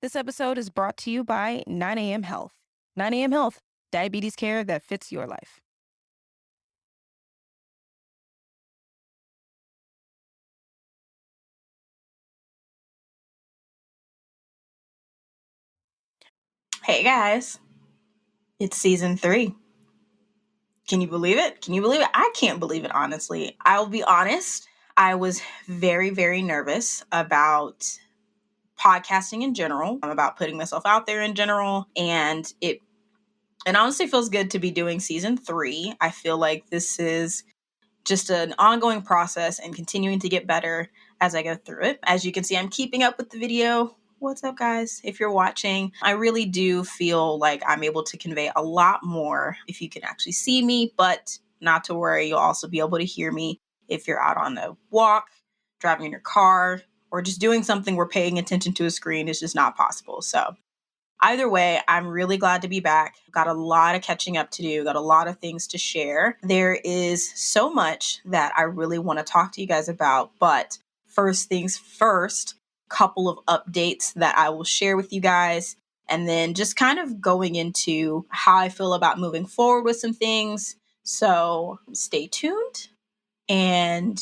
This episode is brought to you by 9 a.m. Health. 9 a.m. Health, diabetes care that fits your life. Hey guys, it's season 3. Can you believe it? Can you believe it? I can't believe it, honestly. I'll be honest, I was very, very nervous about podcasting in general, about putting myself out there in general, and it honestly feels good to be doing season 3. I feel like this is just an ongoing process and continuing to get better as I go through it. As you can see, I'm keeping up with the video. What's up, guys? If you're watching, I really do feel like I'm able to convey a lot more if you can actually see me, but not to worry, you'll also be able to hear me if you're out on a walk, driving in your car, or just doing something where paying attention to a screen is just not possible. So either way, I'm really glad to be back. Got a lot of catching up to do, got a lot of things to share. There is so much that I really want to talk to you guys about, but first things first, couple of updates that I will share with you guys, and then just kind of going into how I feel about moving forward with some things. So stay tuned and,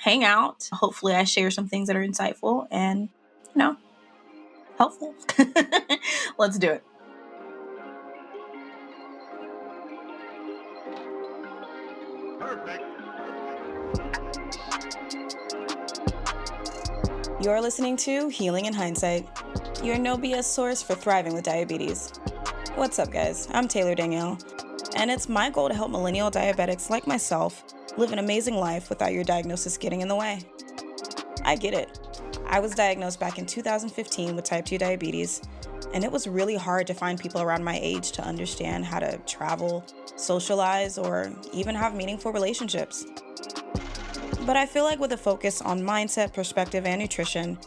hang out. Hopefully I share some things that are insightful and, helpful. Let's do it. Perfect. You're listening to Healing in Hindsight, your no BS source for thriving with diabetes. What's up, guys? I'm Taylor Danielle, and it's my goal to help millennial diabetics like myself live an amazing life without your diagnosis getting in the way. I get it. I was diagnosed back in 2015 with type 2 diabetes, and it was really hard to find people around my age to understand how to travel, socialize, or even have meaningful relationships. But I feel like with a focus on mindset, perspective, and nutrition,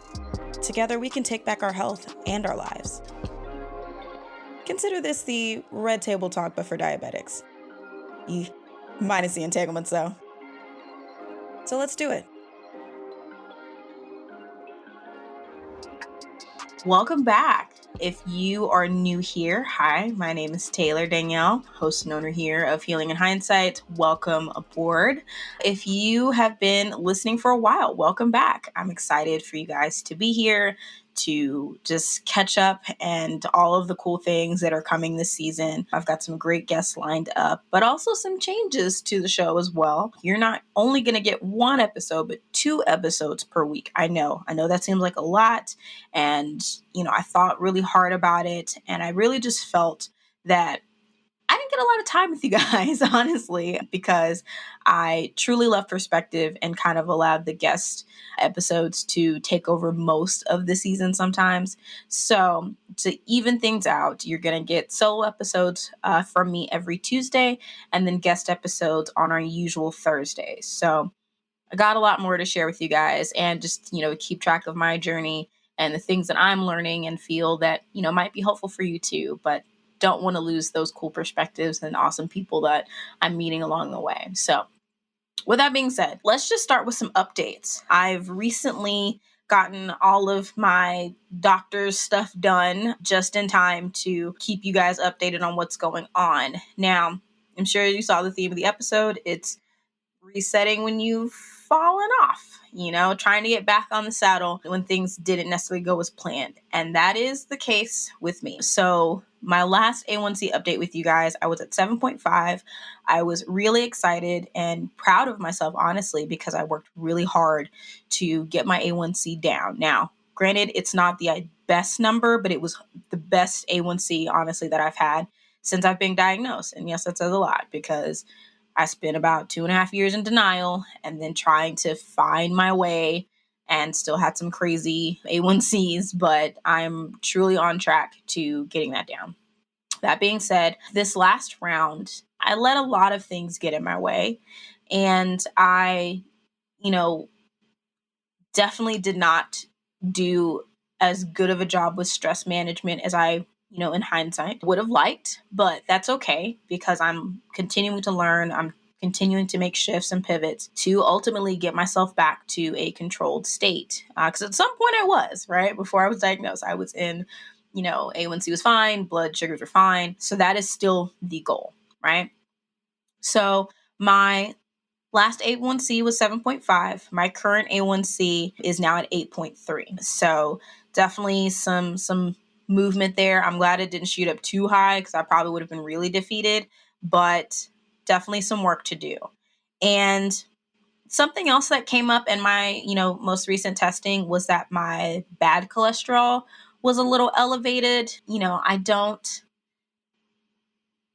together we can take back our health and our lives. Consider this the red table talk, but for diabetics. Minus the entanglements, though. So let's do it. Welcome back. If you are new here, hi, my name is Taylor Danielle, host and owner here of Healing in Hindsight. Welcome aboard. If you have been listening for a while, welcome back. I'm excited for you guys to be here, to just catch up and all of the cool things that are coming this season. I've got some great guests lined up, but also some changes to the show as well. You're not only going to get one episode, but 2 episodes per week. I know that seems like a lot. And, I thought really hard about it. And I really just felt that I didn't get a lot of time with you guys, honestly, because I truly love perspective and kind of allowed the guest episodes to take over most of the season sometimes. So to even things out, you're going to get solo episodes from me every Tuesday and then guest episodes on our usual Thursdays. So I got a lot more to share with you guys and just, keep track of my journey and the things that I'm learning and feel that, might be helpful for you too, but don't want to lose those cool perspectives and awesome people that I'm meeting along the way. So with that being said, let's just start with some updates. I've recently gotten all of my doctor's stuff done just in time to keep you guys updated on what's going on. Now, I'm sure you saw the theme of the episode. It's resetting when you've fallen off, trying to get back on the saddle when things didn't necessarily go as planned. And that is the case with me. So my last A1C update with you guys, I was at 7.5. I was really excited and proud of myself, honestly, because I worked really hard to get my A1C down. Now, granted, it's not the best number, but it was the best A1C, honestly, that I've had since I've been diagnosed. And yes, that says a lot because I spent about 2.5 years in denial and then trying to find my way and still had some crazy A1Cs, but I'm truly on track to getting that down. That being said, this last round, I let a lot of things get in my way and I, definitely did not do as good of a job with stress management as I in hindsight would have liked, but that's okay because I'm continuing to learn. I'm continuing to make shifts and pivots to ultimately get myself back to a controlled state. Because at some point I was, right? Before I was diagnosed, I was in, A1C was fine, blood sugars were fine. So that is still the goal, right? So my last A1C was 7.5. My current A1C is now at 8.3. So definitely some movement there. I'm glad it didn't shoot up too high because I probably would have been really defeated, but definitely some work to do. And something else that came up in my, most recent testing was that my bad cholesterol was a little elevated.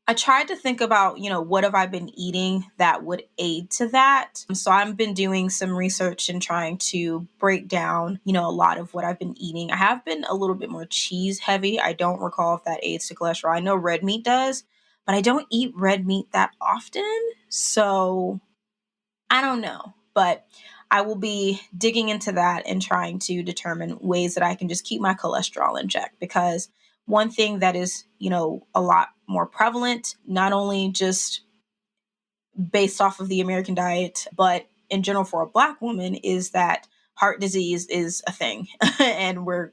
I tried to think about, what have I been eating that would aid to that? So I've been doing some research and trying to break down, a lot of what I've been eating. I have been a little bit more cheese heavy. I don't recall if that aids to cholesterol. I know red meat does, but I don't eat red meat that often. So I don't know, but I will be digging into that and trying to determine ways that I can just keep my cholesterol in check, because one thing that is, a lot more prevalent, not only just based off of the American diet, but in general for a Black woman, is that heart disease is a thing and we're,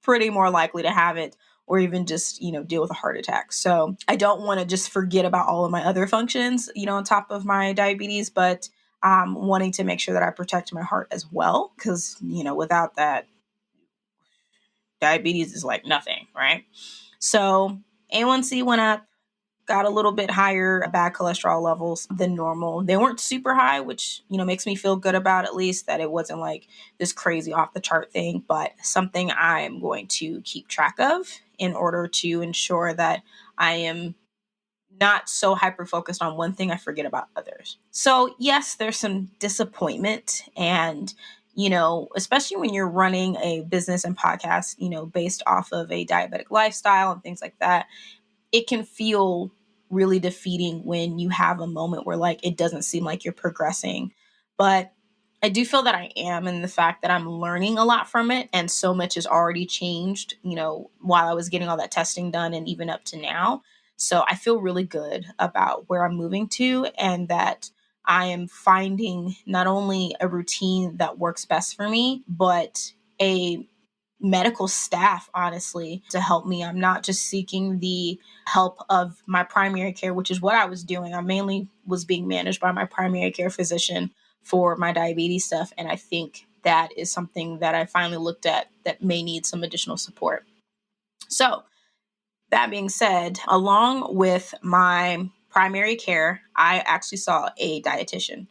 pretty more likely to have it or even just, deal with a heart attack. So I don't want to just forget about all of my other functions, on top of my diabetes, but wanting to make sure that I protect my heart as well. Because, without that, diabetes is like nothing, right? So A1C went up, got a little bit higher bad cholesterol levels than normal. They weren't super high, which, makes me feel good about at least that it wasn't like this crazy off the chart thing, but something I am going to keep track of in order to ensure that I am not so hyper focused on one thing, I forget about others. So yes, there's some disappointment and, especially when you're running a business and podcast, based off of a diabetic lifestyle and things like that, it can feel really defeating when you have a moment where like it doesn't seem like you're progressing. But I do feel that I am, and the fact that I'm learning a lot from it and so much has already changed, while I was getting all that testing done and even up to now. So I feel really good about where I'm moving to, and that I am finding not only a routine that works best for me, but a medical staff, honestly, to help me. I'm not just seeking the help of my primary care, which is what I was doing. I mainly was being managed by my primary care physician for my diabetes stuff. And I think that is something that I finally looked at that may need some additional support. So that being said, along with my primary care, I actually saw a dietitian.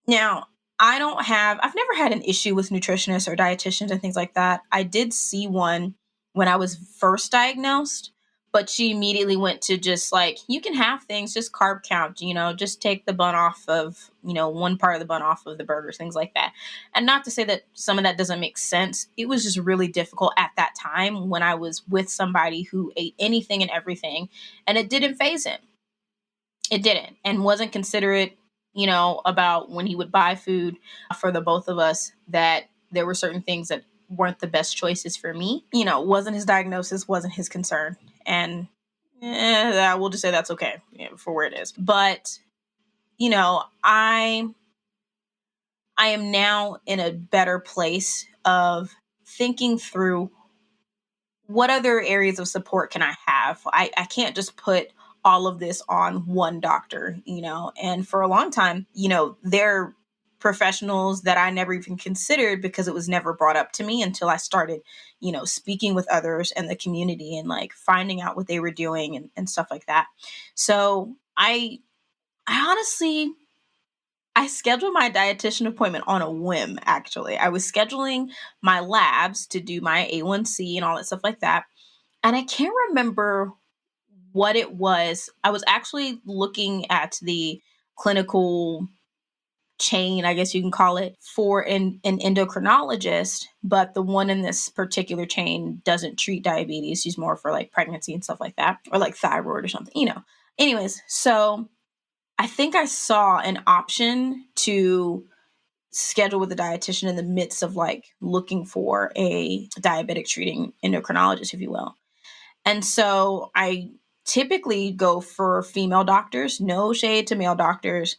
Now, I've never had an issue with nutritionists or dietitians and things like that. I did see one when I was first diagnosed, but she immediately went to just like, you can have things, just carb count, just take the bun off of, one part of the bun off of the burgers, things like that. And not to say that some of that doesn't make sense. It was just really difficult at that time when I was with somebody who ate anything and everything, and it didn't phase him. It didn't, and wasn't considerate, about when he would buy food for the both of us, that there were certain things that weren't the best choices for me. Wasn't his diagnosis, wasn't his concern. And we'll just say that's okay, for where it is. But, I am now in a better place of thinking through what other areas of support can I have? I can't just put all of this on one doctor, and for a long time, they're professionals that I never even considered because it was never brought up to me until I started, speaking with others in the community and like finding out what they were doing and stuff like that. So I honestly, I scheduled my dietitian appointment on a whim, actually. I was scheduling my labs to do my A1C and all that stuff like that. And I can't remember what it was. I was actually looking at the clinical chain, I guess you can call it, for an endocrinologist, but the one in this particular chain doesn't treat diabetes. She's more for like pregnancy and stuff like that, or like thyroid or something. Anyways, so I think I saw an option to schedule with a dietitian in the midst of like looking for a diabetic treating endocrinologist, if you will. And so I typically go for female doctors. No shade to male doctors.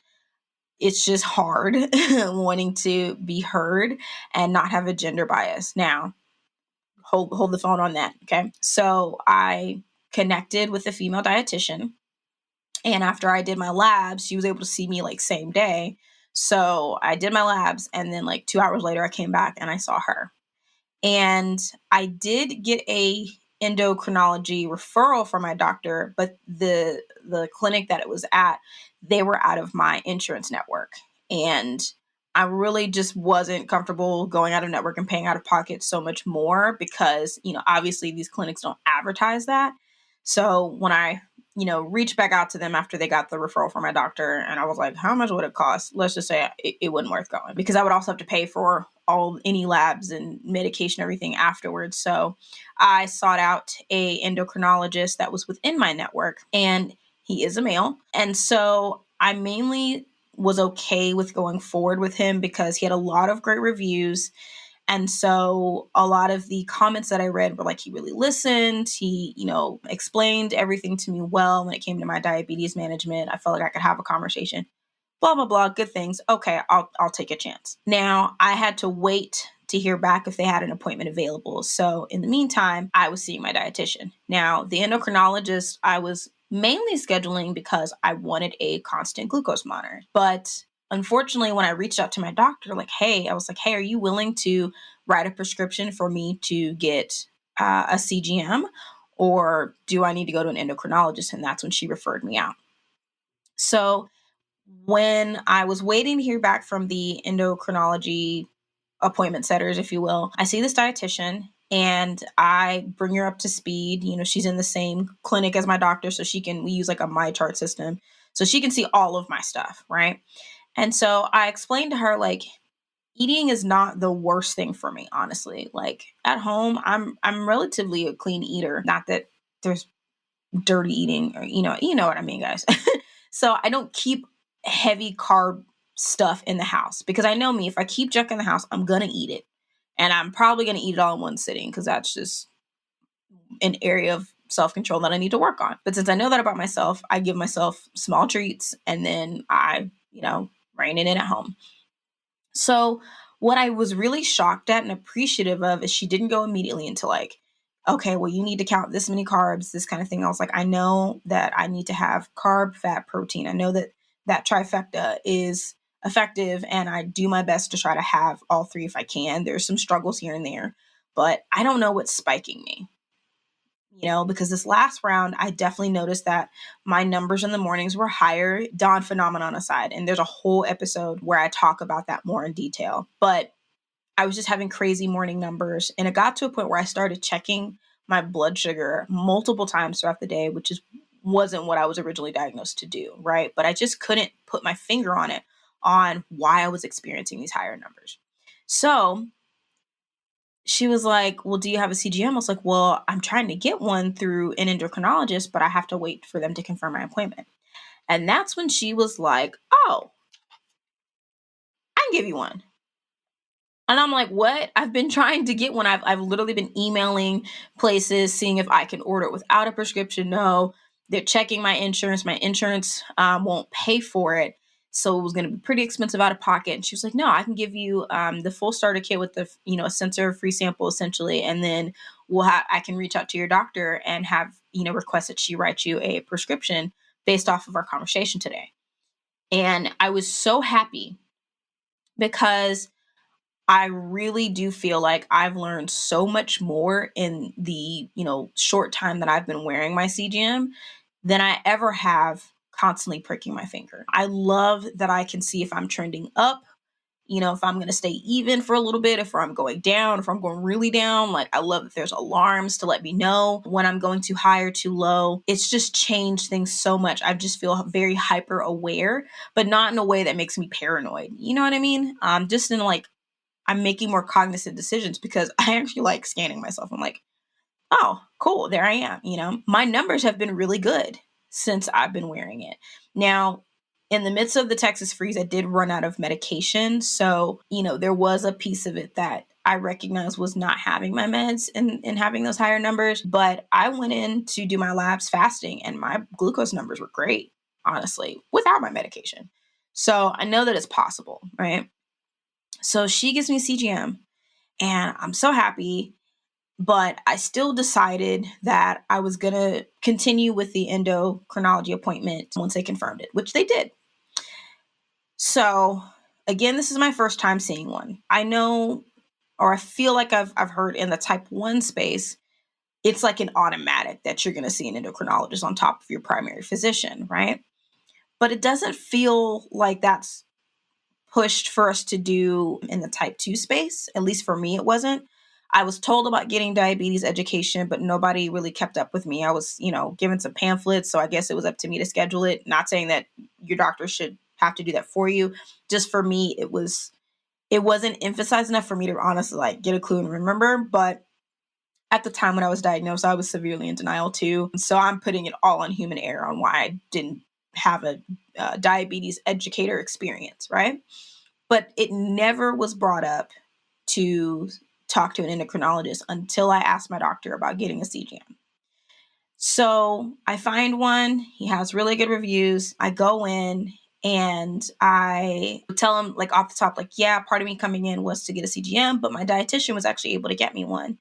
It's just hard wanting to be heard and not have a gender bias. Now, hold the phone on that, okay? So I connected with a female dietitian, and after I did my labs, she was able to see me like same day. So I did my labs, and then like 2 hours later, I came back and I saw her. And I did get a endocrinology referral from my doctor, but the clinic that it was at, they were out of my insurance network. And I really just wasn't comfortable going out of network and paying out of pocket so much more because, obviously these clinics don't advertise that. So when I, reached back out to them after they got the referral from my doctor, and I was like, how much would it cost? Let's just say it wasn't worth going, because I would also have to pay for any labs and medication, everything afterwards. So I sought out a endocrinologist that was within my network, and he is a male. And so I mainly was okay with going forward with him because he had a lot of great reviews. And so a lot of the comments that I read were like, he really listened. He, explained everything to me well when it came to my diabetes management. I felt like I could have a conversation, blah, blah, blah, good things. Okay, I'll take a chance. Now, I had to wait to hear back if they had an appointment available. So in the meantime, I was seeing my dietitian. Now, the endocrinologist I was mainly scheduling because I wanted a constant glucose monitor. But unfortunately, when I reached out to my doctor, I was like, hey, are you willing to write a prescription for me to get a CGM? Or do I need to go to an endocrinologist? And that's when she referred me out. So when I was waiting to hear back from the endocrinology appointment setters, if you will, I see this dietitian and I bring her up to speed. She's in the same clinic as my doctor, so we use like a My Chart system, so she can see all of my stuff, right? And so I explained to her, like, eating is not the worst thing for me, honestly. Like, at home, I'm relatively a clean eater. Not that there's dirty eating, or you know what I mean, guys. So I don't keep heavy carb stuff in the house, because I know me, if I keep junk in the house, I'm gonna eat it, and I'm probably gonna eat it all in one sitting, because that's just an area of self-control that I need to work on. But since I know that about myself, I give myself small treats, and then I rein it in at home. So what I was really shocked at and appreciative of is she didn't go immediately into like, okay, well, you need to count this many carbs, this kind of thing. I was like, I know that I need to have carb, fat, protein. I know that that trifecta is effective, and I do my best to try to have all three if I can. There's some struggles here and there, but I don't know what's spiking me. Because this last round, I definitely noticed that my numbers in the mornings were higher, dawn phenomenon aside. And there's a whole episode where I talk about that more in detail. But I was just having crazy morning numbers. And it got to a point where I started checking my blood sugar multiple times throughout the day, which wasn't what I was originally diagnosed to do, right? But I just couldn't put my finger on it, on why I was experiencing these higher numbers. So she was like, well, do you have a CGM? I was like, well, I'm trying to get one through an endocrinologist, but I have to wait for them to confirm my appointment. And that's when she was like, oh, I can give you one. And I'm like, what? I've been trying to get one. I've literally been emailing places, seeing if I can order it without a prescription. No, they're checking my insurance. My insurance won't pay for it. So it was going to be pretty expensive out of pocket. And she was like, no, I can give you the full starter kit with the, a sensor free sample essentially. And then I can reach out to your doctor and have, request that she writes you a prescription based off of our conversation today. And I was so happy, because I really do feel like I've learned so much more in the, short time that I've been wearing my CGM than I ever have constantly pricking my finger. I love that I can see if I'm trending up, if I'm going to stay even for a little bit, if I'm going down, if I'm going really down. Like, I love that there's alarms to let me know when I'm going too high or too low. It's just changed things so much. I just feel very hyper aware, but not in a way that makes me paranoid. You know what I mean? Just in like, I'm making more cognizant decisions, because I actually like scanning myself. I'm like, oh, cool, there I am. My numbers have been really good since I've been wearing it. Now, in the midst of the Texas freeze, I did run out of medication. So, there was a piece of it that I recognized was not having my meds and having those higher numbers. But I went in to do my labs fasting and my glucose numbers were great, honestly, without my medication. So I know that it's possible, right? So she gives me CGM and I'm so happy. But I still decided that I was going to continue with the endocrinology appointment once they confirmed it, which they did. So again, this is my first time seeing one. I know, or I feel like I've heard in the type 1 space, it's like an automatic that you're going to see an endocrinologist on top of your primary physician, right? But it doesn't feel like that's pushed for us to do in the type 2 space. At least for me, it wasn't. I was told about getting diabetes education, but nobody really kept up with me. I was, given some pamphlets, so I guess it was up to me to schedule it. Not saying that your doctor should have to do that for you. Just for me, it wasn't emphasized enough for me to honestly get a clue and remember. But at the time when I was diagnosed, I was severely in denial too. So I'm putting it all on human error on why I didn't have a diabetes educator experience, right? But it never was brought up to talk to an endocrinologist until I asked my doctor about getting a CGM. So I find one. He has really good reviews. I go in and I tell him off the top, yeah, part of me coming in was to get a CGM, but my dietitian was actually able to get me one.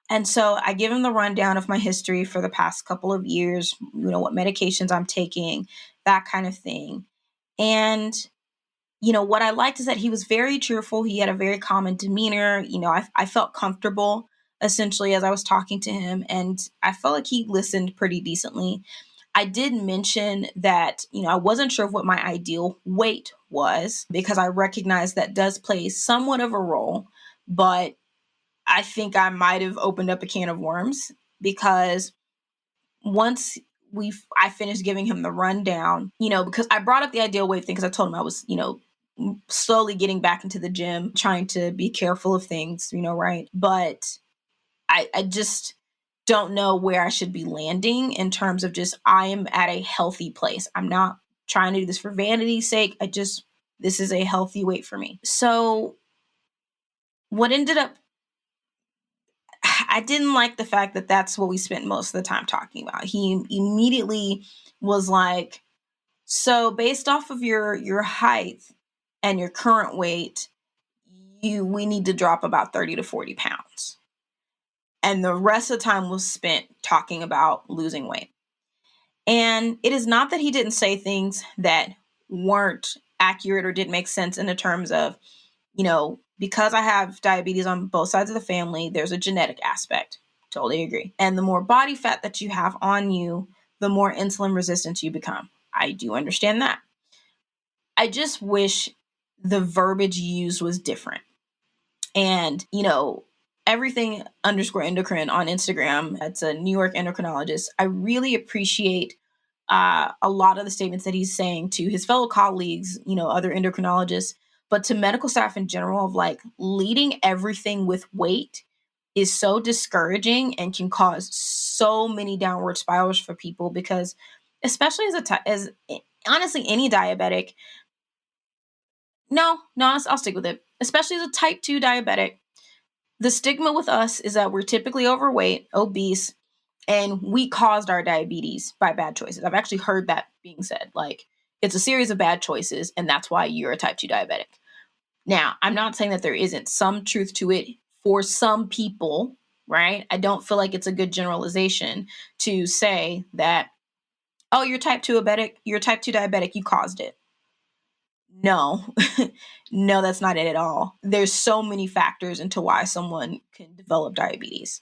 And so I give him the rundown of my history for the past couple of years, what medications I'm taking, that kind of thing. And what I liked is that he was very cheerful. He had a very calm demeanor. I felt comfortable essentially as I was talking to him, and I felt like he listened pretty decently. I did mention that, I wasn't sure of what my ideal weight was because I recognize that does play somewhat of a role, but I think I might have opened up a can of worms because once I finished giving him the rundown, because I brought up the ideal weight thing because I told him I was, slowly getting back into the gym, trying to be careful of things, right? But I just don't know where I should be landing in terms of just I am at a healthy place. I'm not trying to do this for vanity's sake. This is a healthy weight for me. So what ended up, I didn't like the fact that that's what we spent most of the time talking about. He immediately was like, so based off of your height and your current weight, we need to drop about 30 to 40 pounds. And the rest of the time was spent talking about losing weight. And it is not that he didn't say things that weren't accurate or didn't make sense in the terms of, because I have diabetes on both sides of the family, there's a genetic aspect. Totally agree. And the more body fat that you have on you, the more insulin resistant you become. I do understand that. I just wish the verbiage used was different. And, everything underscore endocrine on Instagram, it's a New York endocrinologist. I really appreciate a lot of the statements that he's saying to his fellow colleagues, other endocrinologists, but to medical staff in general of leading everything with weight is so discouraging and can cause so many downward spirals for people because especially as honestly any diabetic, no, I'll stick with it. Especially as a type 2 diabetic, the stigma with us is that we're typically overweight, obese, and we caused our diabetes by bad choices. I've actually heard that being said. It's a series of bad choices, and that's why you're a type 2 diabetic. Now, I'm not saying that there isn't some truth to it for some people, right? I don't feel like it's a good generalization to say that, oh, you're type 2 diabetic, you caused it. No, no, that's not it at all. There's so many factors into why someone can develop diabetes.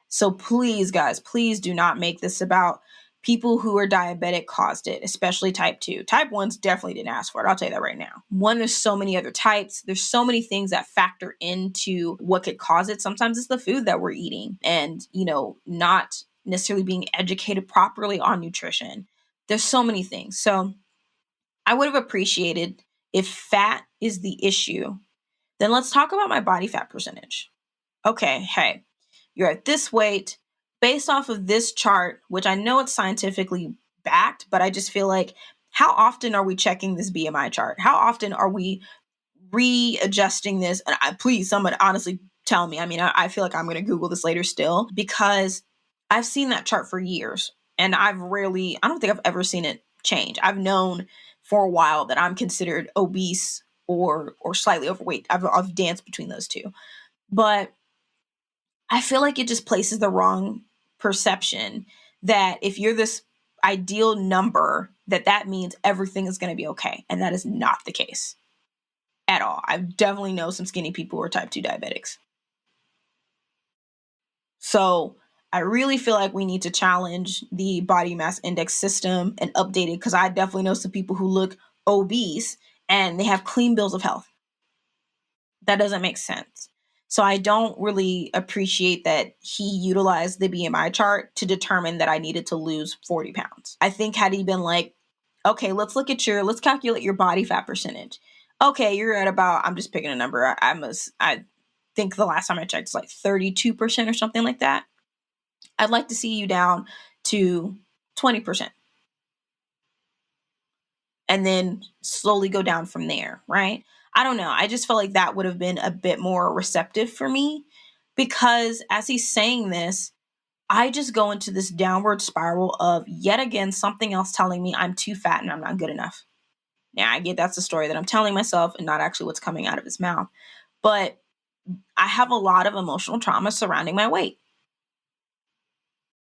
So please, guys, please do not make this about people who are diabetic caused it, especially type 2. Type 1s definitely didn't ask for it. I'll tell you that right now. One, there's so many other types. There's so many things that factor into what could cause it. Sometimes it's the food that we're eating and, not necessarily being educated properly on nutrition. There's so many things. So I would have appreciated if fat is the issue, then let's talk about my body fat percentage. Okay, hey, you're at this weight based off of this chart, which I know it's scientifically backed, but I just feel like how often are we checking this BMI chart? How often are we readjusting this? And please, someone honestly tell me. I mean, I feel like I'm going to Google this later still, because I've seen that chart for years, and I don't think I've ever seen it change. I've known for a while that I'm considered obese or slightly overweight. I've danced between those two. But I feel like it just places the wrong perception that if you're this ideal number, that means everything is going to be okay. And that is not the case at all. I definitely know some skinny people who are type 2 diabetics. So I really feel like we need to challenge the body mass index system and update it, because I definitely know some people who look obese and they have clean bills of health. That doesn't make sense. So I don't really appreciate that he utilized the BMI chart to determine that I needed to lose 40 pounds. I think had he been like, okay, let's calculate your body fat percentage. Okay, you're at about, I'm just picking a number. I think the last time I checked, it's like 32% or something like that. I'd like to see you down to 20%. And then slowly go down from there, right? I don't know. I just felt like that would have been a bit more receptive for me, because as he's saying this, I just go into this downward spiral of yet again something else telling me I'm too fat and I'm not good enough. Now, I get that's the story that I'm telling myself and not actually what's coming out of his mouth. But I have a lot of emotional trauma surrounding my weight.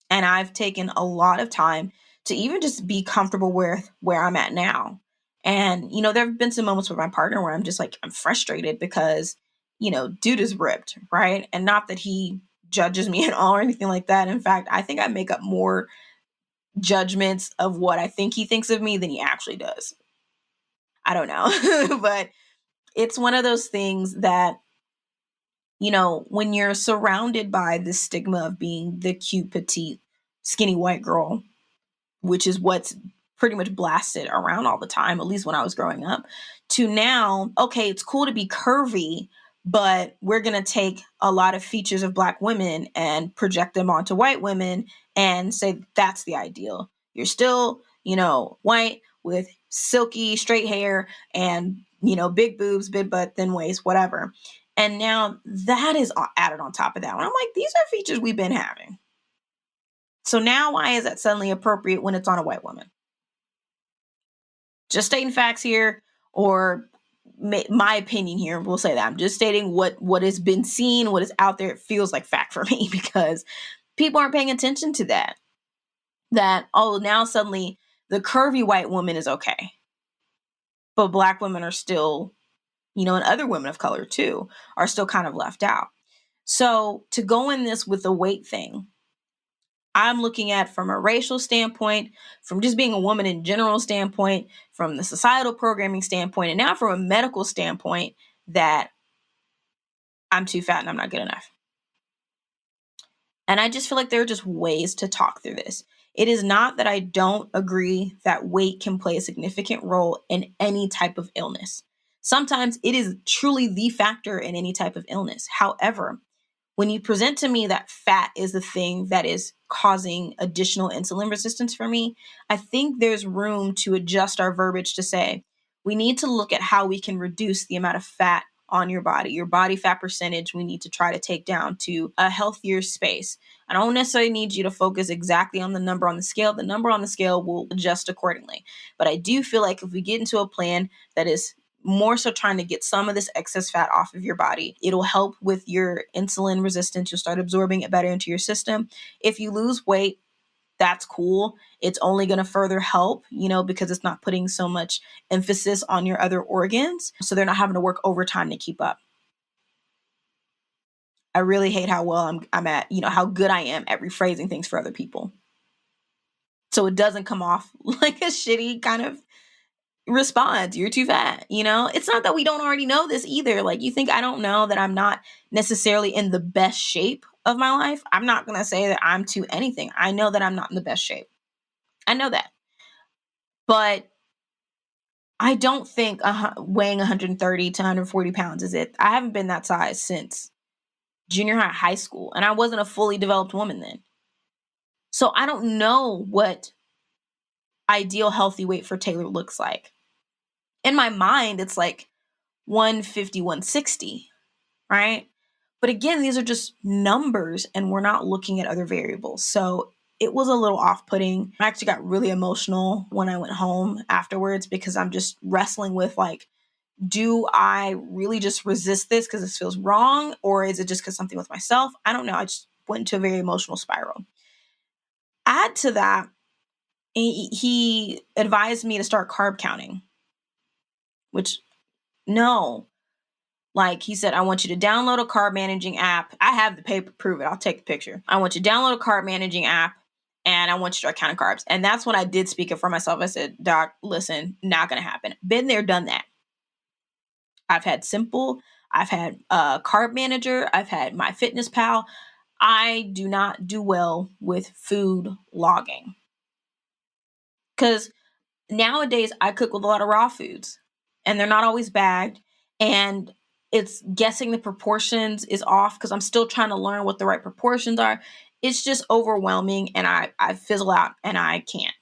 And I've taken a lot of time to even just be comfortable with where I'm at now. And, there have been some moments with my partner where I'm just like, I'm frustrated because, dude is ripped, right? And not that he judges me at all or anything like that. In fact, I think I make up more judgments of what I think he thinks of me than he actually does. I don't know. But it's one of those things that, when you're surrounded by the stigma of being the cute, petite, skinny white girl, which is what's pretty much blasted around all the time, at least when I was growing up, to now, okay, it's cool to be curvy, but we're going to take a lot of features of Black women and project them onto white women and say that's the ideal. You're still, white with silky straight hair and, big boobs, big butt, thin waist, whatever. And now that is added on top of that. And I'm like, these are features we've been having. So now why is that suddenly appropriate when it's on a white woman? Just stating facts here, or my opinion here. We'll say that. I'm just stating what has been seen, what is out there. It feels like fact for me, because people aren't paying attention to that. That, oh, now suddenly the curvy white woman is okay. But Black women are still, and other women of color too, are still kind of left out. So to go in this with the weight thing, I'm looking at from a racial standpoint, from just being a woman in general standpoint, from the societal programming standpoint, and now from a medical standpoint, that I'm too fat and I'm not good enough. And I just feel like there are just ways to talk through this. It is not that I don't agree that weight can play a significant role in any type of illness. Sometimes it is truly the factor in any type of illness. However, when you present to me that fat is the thing that is causing additional insulin resistance for me, I think there's room to adjust our verbiage to say, we need to look at how we can reduce the amount of fat on your body fat percentage. We need to try to take down to a healthier space. I don't necessarily need you to focus exactly on the number on the scale. The number on the scale will adjust accordingly. But I do feel like if we get into a plan that is more so trying to get some of this excess fat off of your body, it'll help with your insulin resistance. You'll start absorbing it better into your system. If you lose weight, that's cool. It's only going to further help, because it's not putting so much emphasis on your other organs. So they're not having to work overtime to keep up. I really hate how well I'm at, how good I am at rephrasing things for other people. So it doesn't come off like a shitty kind of response. You're too fat. It's not that we don't already know this either. Like, you think I don't know that I'm not necessarily in the best shape of my life? I'm not going to say that I'm too anything. I know that I'm not in the best shape. I know that. But I don't think weighing 130 to 140 pounds is it. I haven't been that size since junior high school, and I wasn't a fully developed woman then. So I don't know what ideal healthy weight for Taylor looks like. In my mind, it's like 150, 160, right? But again, these are just numbers and we're not looking at other variables. So it was a little off-putting. I actually got really emotional when I went home afterwards because I'm just wrestling with like, do I really just resist this because this feels wrong? Or is it just because something with myself? I don't know. I just went into a very emotional spiral. Add to that, he advised me to start carb counting, which no. Like he said, I want you to download a carb managing app. I have the paper, prove it. I'll take the picture. I want you to download a carb managing app and I want you to start counting carbs. And that's when I did speak it for myself. I said, Doc, listen, not going to happen. Been there, done that. I've had Simple. I've had Carb Manager. I've had MyFitnessPal. I do not do well with food logging because nowadays I cook with a lot of raw foods and they're not always bagged, and it's guessing the proportions is off because I'm still trying to learn what the right proportions are. It's just overwhelming and I fizzle out and I can't.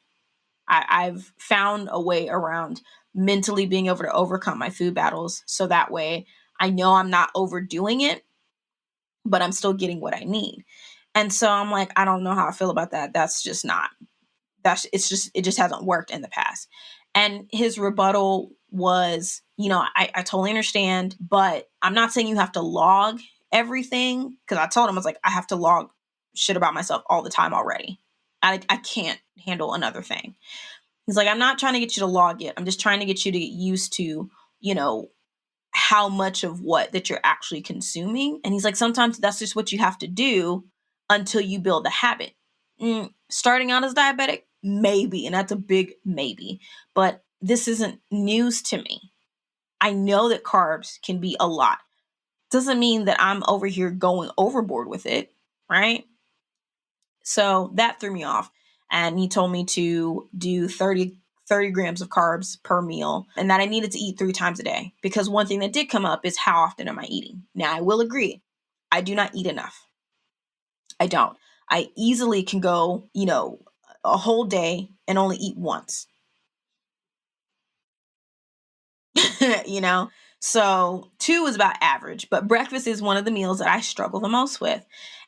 I've found a way around mentally being able to overcome my food battles so that way I know I'm not overdoing it, but I'm still getting what I need. And so I'm like, I don't know how I feel about that. That's just not it just hasn't worked in the past. And his rebuttal was, I totally understand, but I'm not saying you have to log everything. Cause I told him, I was like, I have to log shit about myself all the time already. I can't handle another thing. He's like, I'm not trying to get you to log it. I'm just trying to get you to get used to, how much of what that you're actually consuming. And he's like, sometimes that's just what you have to do until you build a habit. Starting out as diabetic, maybe, and that's a big maybe, but this isn't news to me. I know that carbs can be a lot. Doesn't mean that I'm over here going overboard with it, right? So that threw me off. And he told me to do 30 grams of carbs per meal and that I needed to eat 3 times a day. Because one thing that did come up is how often am I eating? Now, I will agree, I do not eat enough. I don't. I easily can go, a whole day and only eat once. you know? So 2 is about average, but breakfast is one of the meals that I struggle the most with.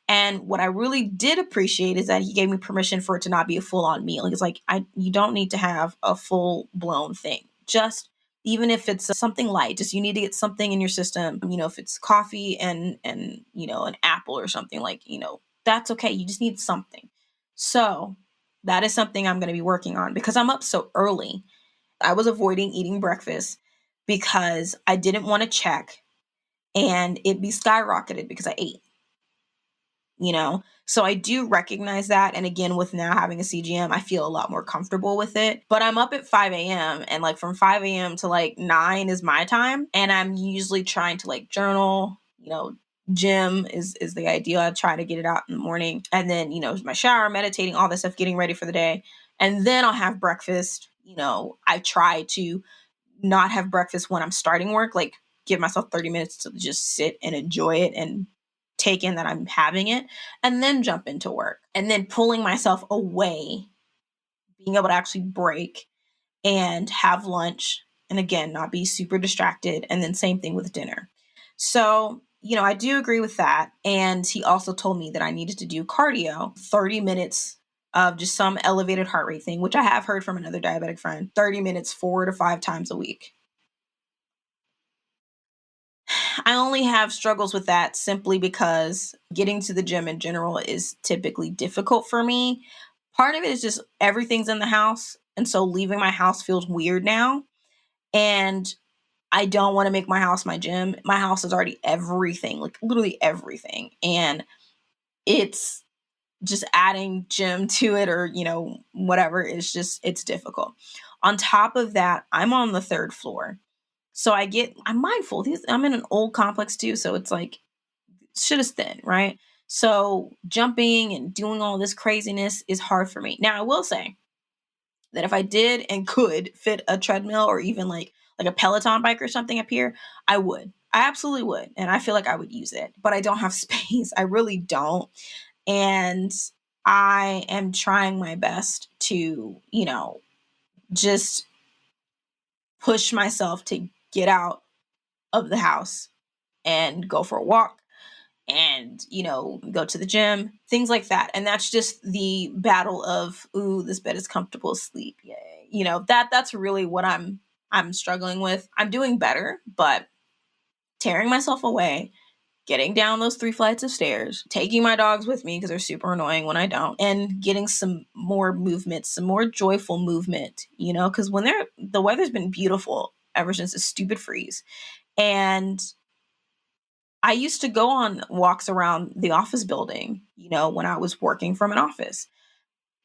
And what I really did appreciate is that he gave me permission for it to not be a full-on meal. He's like, you don't need to have a full-blown thing. Just even if it's something light, just you need to get something in your system. If it's coffee and an apple or something like, that's okay. You just need something. So that is something I'm going to be working on because I'm up so early. I was avoiding eating breakfast because I didn't want to check and it be skyrocketed because I ate, So I do recognize that. And again, with now having a CGM, I feel a lot more comfortable with it. But I'm up at 5 a.m. and like from 5 a.m. to like 9 is my time. And I'm usually trying to like journal, gym is the ideal. I try to get it out in the morning. And then, my shower, meditating, all this stuff, getting ready for the day. And then I'll have breakfast. I try to not have breakfast when I'm starting work, like give myself 30 minutes to just sit and enjoy it and take in that I'm having it and then jump into work and then pulling myself away, being able to actually break and have lunch. And again, not be super distracted. And then same thing with dinner. So, I do agree with that. And he also told me that I needed to do cardio, 30 minutes of just some elevated heart rate thing, which I have heard from another diabetic friend, 30 minutes 4 to 5 times a week. I only have struggles with that simply because getting to the gym in general is typically difficult for me. Part of it is just everything's in the house. And so leaving my house feels weird now. And I don't want to make my house my gym. My house is already everything, like literally everything. And it's just adding gym to it or, whatever. It's difficult. On top of that, I'm on the 3rd floor. So I'm mindful. I'm in an old complex too. So it's like, shit is thin, right? So jumping and doing all this craziness is hard for me. Now, I will say that if I did and could fit a treadmill or even like a Peloton bike or something up here, I would. I absolutely would. And I feel like I would use it, but I don't have space. I really don't. And I am trying my best to, just push myself to get out of the house and go for a walk and, go to the gym, things like that. And that's just the battle of, ooh, this bed is comfortable, sleep. Yay. That's really what I'm struggling with. I'm doing better, but tearing myself away, getting down those 3 flights of stairs, taking my dogs with me because they're super annoying when I don't, and getting some more movement, some more joyful movement, because when the weather's been beautiful ever since the stupid freeze. And I used to go on walks around the office building, when I was working from an office.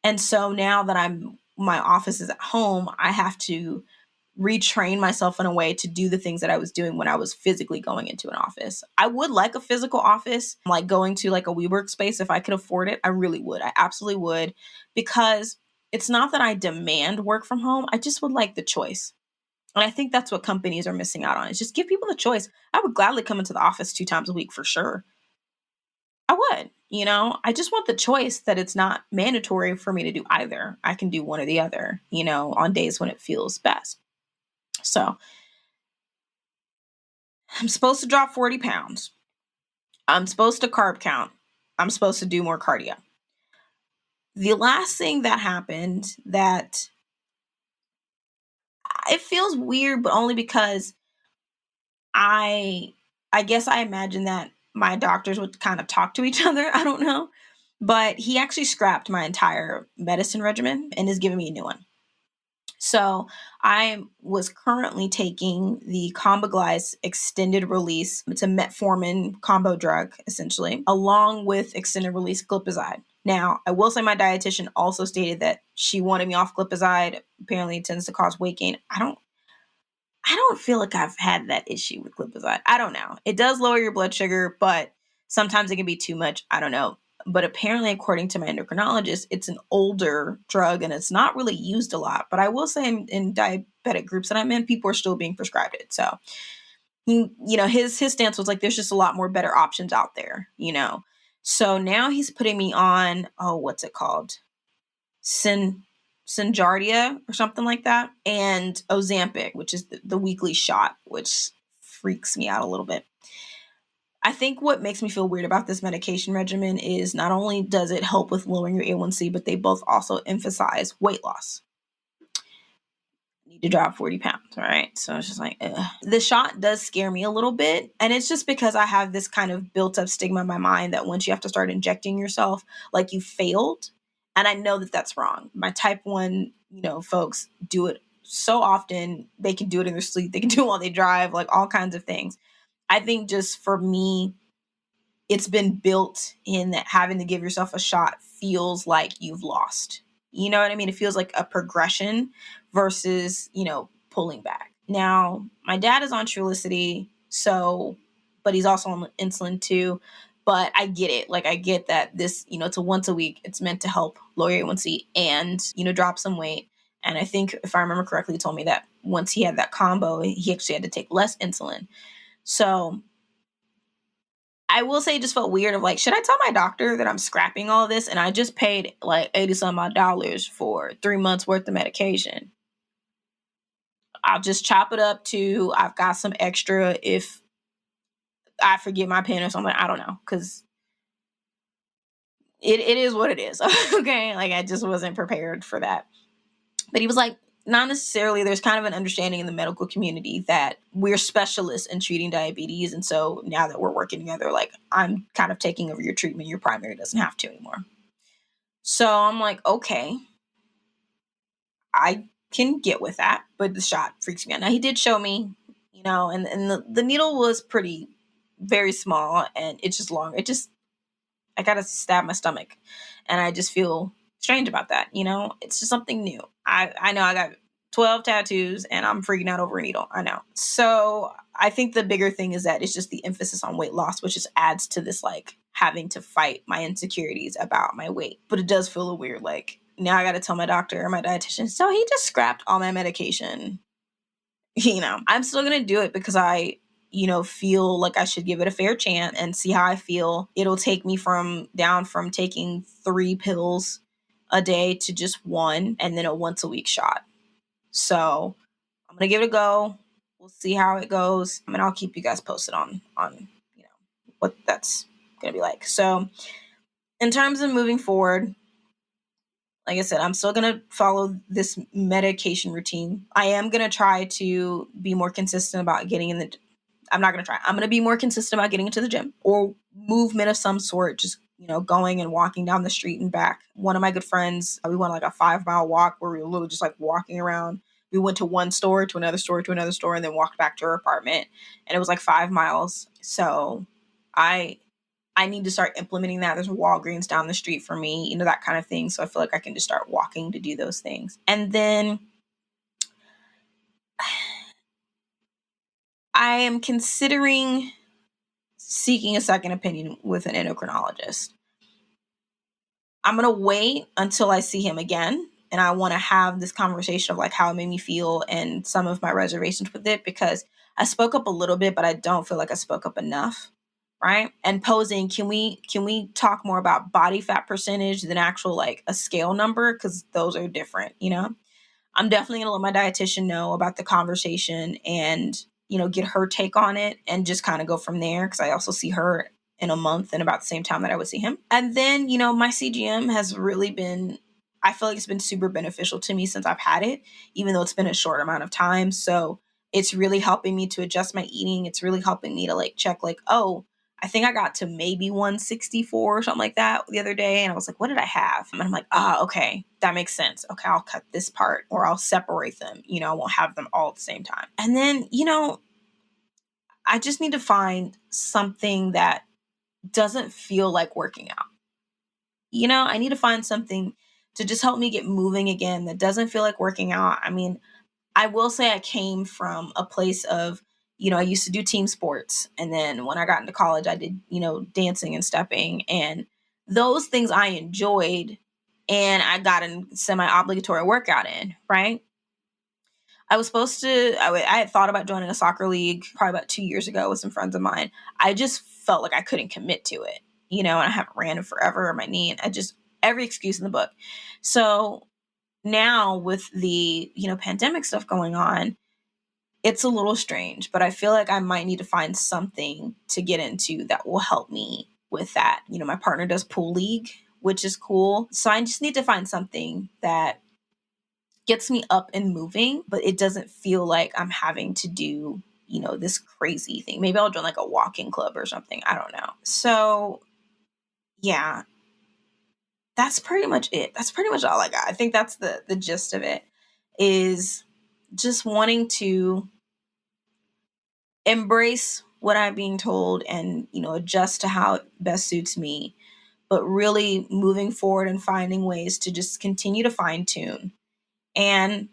And so now that my office is at home, I have to retrain myself in a way to do the things that I was doing when I was physically going into an office. I would like a physical office, like going to like a WeWork space if I could afford it. I really would. I absolutely would, because it's not that I demand work from home. I just would like the choice. And I think that's what companies are missing out on. Is just give people the choice. I would gladly come into the office 2 times a week for sure. I would, I just want the choice that it's not mandatory for me to do either. I can do one or the other, on days when it feels best. So I'm supposed to drop 40 pounds. I'm supposed to carb count. I'm supposed to do more cardio. The last thing that happened that it feels weird, but only because I guess I imagine that my doctors would kind of talk to each other. I don't know. But he actually scrapped my entire medicine regimen and is giving me a new one. So I was currently taking the Combiglize extended release. It's a metformin combo drug, essentially, along with extended release glipizide. Now, I will say my dietitian also stated that she wanted me off glipizide. Apparently, it tends to cause weight gain. I don't feel like I've had that issue with glipizide. I don't know. It does lower your blood sugar, but sometimes it can be too much. I don't know. But apparently, according to my endocrinologist, it's an older drug and it's not really used a lot. But I will say in diabetic groups that I'm in, people are still being prescribed it. So, his stance was like, there's just a lot more better options out there. So now he's putting me on, what's it called? Synjardia or something like that, and Ozempic, which is the weekly shot, which freaks me out a little bit. I think what makes me feel weird about this medication regimen is not only does it help with lowering your A1C, but they both also emphasize weight loss. Need to drop 40 pounds, right? So it's just like, ugh. The shot does scare me a little bit. And it's just because I have this kind of built up stigma in my mind that once you have to start injecting yourself, like you failed. And I know that that's wrong. My type 1, folks do it so often. They can do it in their sleep. They can do it while they drive, like all kinds of things. I think just for me, it's been built in that having to give yourself a shot feels like you've lost. You know what I mean? It feels like a progression versus, pulling back. Now, my dad is on Trulicity, but he's also on insulin too. But I get it. Like, I get that this, it's a once a week. It's meant to help lower your A1C and, drop some weight. And I think, if I remember correctly, he told me that once he had that combo, he actually had to take less insulin. So I will say it just felt weird of like, should I tell my doctor that I'm scrapping all of this and I just paid like 80 some odd dollars for 3 months worth of medication? I'll just chop it up to I've got some extra if I forget my pen or something. I don't know. Because it is what it is. Okay. Like I just wasn't prepared for that. But he was like, not necessarily. There's kind of an understanding in the medical community that we're specialists in treating diabetes. And so now that we're working together, like I'm kind of taking over your treatment. Your primary doesn't have to anymore. So I'm like, okay, I can get with that. But the shot freaks me out. Now he did show me, and the needle was very small and it's just long. I got to stab my stomach. And I just feel strange about that. It's just something new. I know I got 12 tattoos and I'm freaking out over a needle. I know. So I think the bigger thing is that it's just the emphasis on weight loss, which just adds to this, like having to fight my insecurities about my weight. But it does feel a little weird. Like now I got to tell my doctor or my dietitian, so he just scrapped all my medication. I'm still going to do it because I feel like I should give it a fair chance and see how I feel. It'll take me down from taking 3 pills a day to just 1 and then a once a week shot. So I'm going to give it a go. We'll see how it goes. I mean, I'll keep you guys posted on what that's going to be like. So in terms of moving forward, like I said, I'm still going to follow this medication routine. I am going to try to be more consistent about getting in the, I'm not going to try. I'm going to be more consistent about getting into the gym or movement of some sort, just, going and walking down the street and back. One of my good friends, we went like a 5-mile walk where we were literally just like walking around. We went to one store, to another store, to another store, and then walked back to her apartment. And it was like 5 miles. So I need to start implementing that. There's a Walgreens down the street for me, that kind of thing. So I feel like I can just start walking to do those things. And then I am considering seeking a second opinion with an endocrinologist. I'm going to wait until I see him again. And I want to have this conversation of like how it made me feel and some of my reservations with it, because I spoke up a little bit, but I don't feel like I spoke up enough. Right. And posing, can we talk more about body fat percentage than actual like a scale number? Because those are different, I'm definitely gonna let my dietitian know about the conversation and, get her take on it and just kind of go from there. Cause I also see her in a month and about the same time that I would see him. And then, my CGM has really been, I feel like it's been super beneficial to me since I've had it, even though it's been a short amount of time. So it's really helping me to adjust my eating. It's really helping me to like check like, oh, I think I got to maybe 164 or something like that the other day. And I was like, what did I have? And I'm like, okay, that makes sense. Okay, I'll cut this part or I'll separate them. I won't have them all at the same time. And then, I just need to find something that doesn't feel like working out. I need to find something to just help me get moving again that doesn't feel like working out. I mean, I will say I came from a place of, I used to do team sports. And then when I got into college, I did, dancing and stepping. And those things I enjoyed. And I got a semi-obligatory workout in, right? I was supposed to, I had thought about joining a soccer league probably about 2 years ago with some friends of mine. I just felt like I couldn't commit to it, and I haven't ran in forever, my knee, and every excuse in the book. So now with the, pandemic stuff going on, it's a little strange, but I feel like I might need to find something to get into that will help me with that. My partner does pool league, which is cool. So I just need to find something that gets me up and moving, but it doesn't feel like I'm having to do, this crazy thing. Maybe I'll join like a walking club or something. I don't know. So yeah, that's pretty much it. That's pretty much all I got. I think that's the gist of it, is just wanting to embrace what I'm being told and, adjust to how it best suits me, but really moving forward and finding ways to just continue to fine tune. And,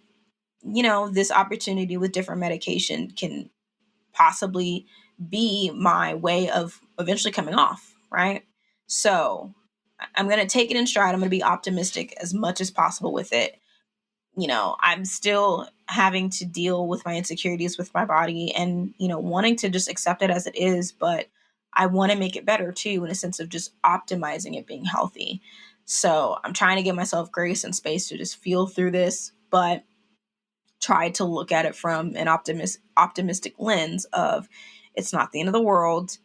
this opportunity with different medication can possibly be my way of eventually coming off, right? So I'm going to take it in stride. I'm going to be optimistic as much as possible with it. I'm still having to deal with my insecurities with my body and, wanting to just accept it as it is. But I want to make it better too, in a sense of just optimizing it being healthy. So I'm trying to give myself grace and space to just feel through this, but try to look at it from an optimistic lens of it's not the end of the world,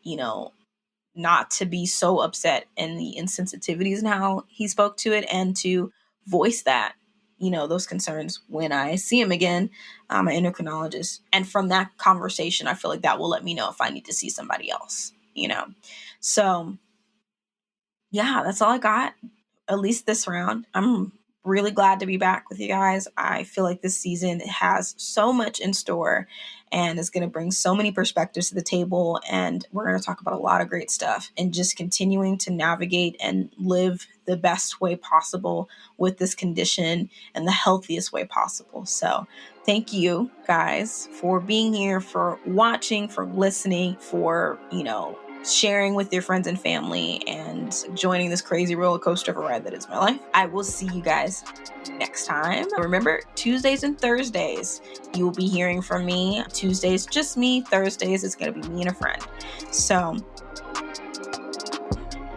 not to be so upset and the insensitivities and how he spoke to it, and to voice that, those concerns when I see him again, my endocrinologist. And from that conversation, I feel like that will let me know if I need to see somebody else, So yeah, that's all I got, at least this round. I'm really glad to be back with you guys. I feel like this season has so much in store and is going to bring so many perspectives to the table. And we're going to talk about a lot of great stuff and just continuing to navigate and live the best way possible with this condition and the healthiest way possible. So thank you guys for being here, for watching, for listening, for, sharing with your friends and family, and joining this crazy roller coaster of a ride that is my life. I will see you guys next time. Remember, Tuesdays and Thursdays, you will be hearing from me. Tuesdays, just me. Thursdays, it's going to be me and a friend. So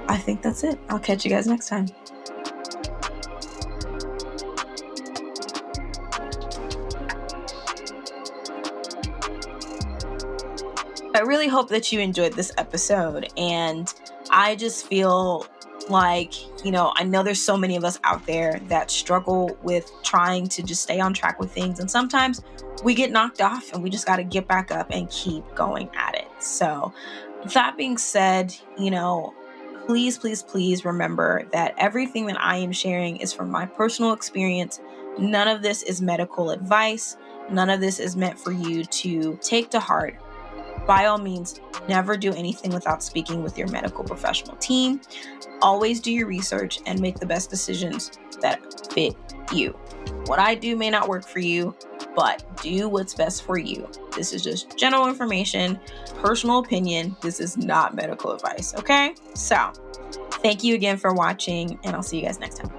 I think that's it. I'll catch you guys next time. I really hope that you enjoyed this episode, and I just feel like, I know there's so many of us out there that struggle with trying to just stay on track with things. And sometimes we get knocked off and we just got to get back up and keep going at it. So that being said, please, please, please remember that everything that I am sharing is from my personal experience. None of this is medical advice. None of this is meant for you to take to heart. By all means, never do anything without speaking with your medical professional team. Always do your research and make the best decisions that fit you. What I do may not work for you, but do what's best for you. This is just general information, personal opinion. This is not medical advice, okay? So, thank you again for watching, and I'll see you guys next time.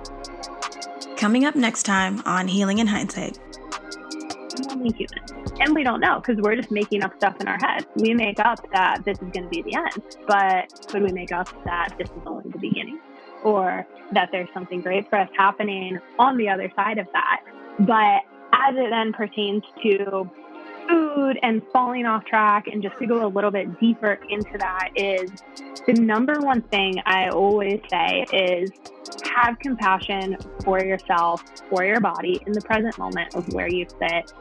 Coming up next time on Healing in Hindsight. I'm only human. And we don't know because we're just making up stuff in our head. We make up that this is going to be the end, but could we make up that this is only the beginning, or that there's something great for us happening on the other side of that? But as it then pertains to food and falling off track, and just to go a little bit deeper into that, is the number one thing I always say is have compassion for yourself, for your body in the present moment of where you sit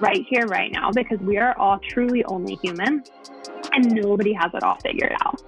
right here, right now, because we are all truly only human and nobody has it all figured out.